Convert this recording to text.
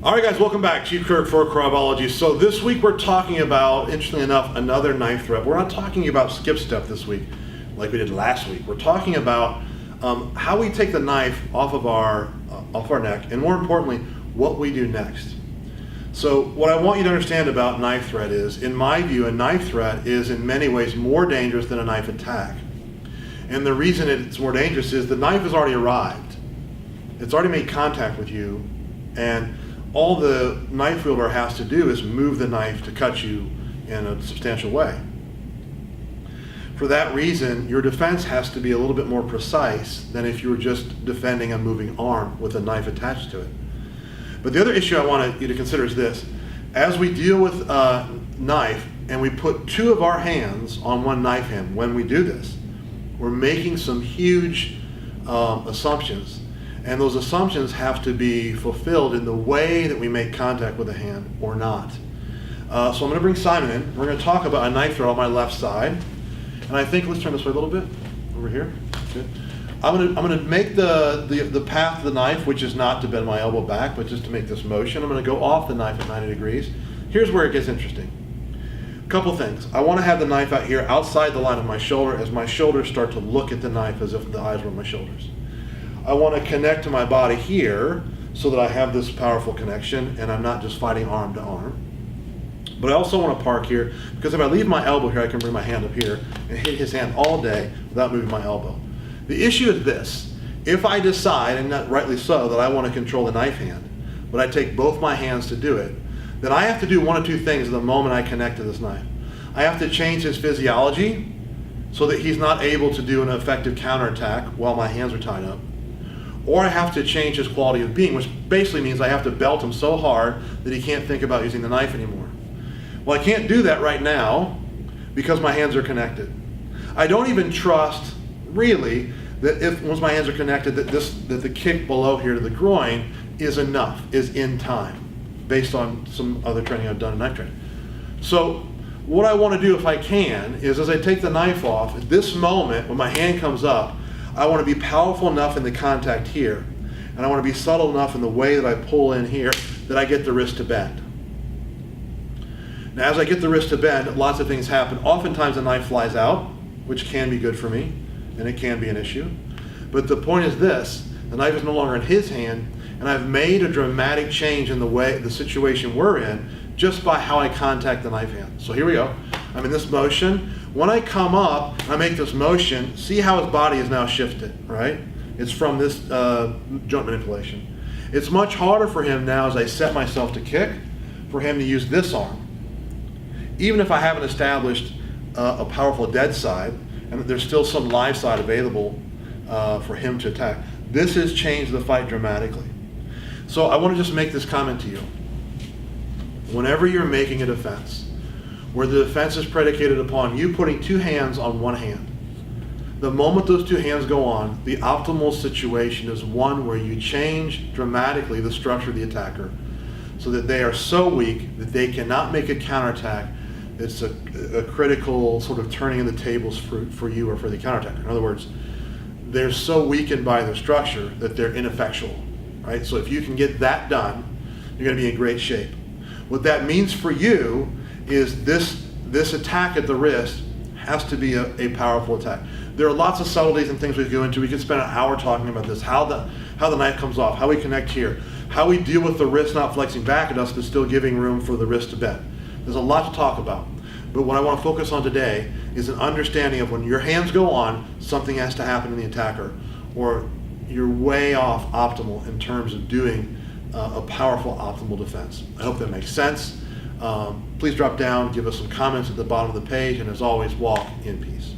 All right, guys, welcome back. Chief Kirk for Kravology. So this week we're talking about, interestingly enough, another knife threat. We're not talking about skip step this week like we did last week. We're talking about how we take the knife off our neck, and more importantly, what we do next. So what I want you to understand about knife threat is, in my view, a knife threat is in many ways more dangerous than a knife attack. And the reason it's more dangerous is the knife has already arrived. It's already made contact with you, and all the knife wielder has to do is move the knife to cut you in a substantial way. For that reason, your defense has to be a little bit more precise than if you were just defending a moving arm with a knife attached to it. But the other issue I want you to consider is this. As we deal with a knife and we put two of our hands on one knife hand, when we do this, we're making some huge assumptions. And those assumptions have to be fulfilled in the way that we make contact with the hand or not. So I'm going to bring Simon in. We're going to talk about a knife threat on my left side. And I think, let's turn this way a little bit, over here. Good. I'm going to make the path of the knife, which is not to bend my elbow back, but just to make this motion. I'm going to go off the knife at 90 degrees. Here's where it gets interesting. A couple things. I want to have the knife out here outside the line of my shoulder as my shoulders start to look at the knife as if the eyes were on my shoulders. I want to connect to my body here so that I have this powerful connection and I'm not just fighting arm to arm. But I also want to park here because if I leave my elbow here, I can bring my hand up here and hit his hand all day without moving my elbow. The issue is this. If I decide, and not rightly so, that I want to control the knife hand, but I take both my hands to do it, then I have to do one of two things the moment I connect to this knife. I have to change his physiology so that he's not able to do an effective counterattack while my hands are tied up. Or I have to change his quality of being, which basically means I have to belt him so hard that he can't think about using the knife anymore. Well, I can't do that right now because my hands are connected. I don't even trust, really, that once my hands are connected, that the kick below here to the groin is enough, is in time, based on some other training I've done in knife training. So what I want to do, if I can, is as I take the knife off, at this moment, when my hand comes up, I want to be powerful enough in the contact here, and I want to be subtle enough in the way that I pull in here that I get the wrist to bend. Now, as I get the wrist to bend, lots of things happen. Oftentimes the knife flies out, which can be good for me, and it can be an issue. But the point is this, the knife is no longer in his hand, and I've made a dramatic change in the situation we're in just by how I contact the knife hand. So here we go. I'm in this motion. When I come up, I make this motion, see how his body is now shifted, right? It's from this joint manipulation. It's much harder for him now as I set myself to kick for him to use this arm. Even if I haven't established a powerful dead side, and there's still some live side available for him to attack, this has changed the fight dramatically. So I want to just make this comment to you. Whenever you're making a defense, where the defense is predicated upon you putting two hands on one hand, the moment those two hands go on, the optimal situation is one where you change dramatically the structure of the attacker so that they are so weak that they cannot make a counterattack. It's a critical sort of turning of the tables for you or for the counterattacker. In other words, they're so weakened by their structure that they're ineffectual, right? So if you can get that done, you're going to be in great shape. What that means for you is this attack at the wrist has to be a powerful attack. There are lots of subtleties and things we could go into. We could spend an hour talking about this, how the knife comes off, how we connect here, how we deal with the wrist not flexing back at us but still giving room for the wrist to bend. There's a lot to talk about. But what I want to focus on today is an understanding of when your hands go on, something has to happen in the attacker, or you're way off optimal in terms of doing a powerful optimal defense. I hope that makes sense. Please drop down, give us some comments at the bottom of the page, and as always, walk in peace.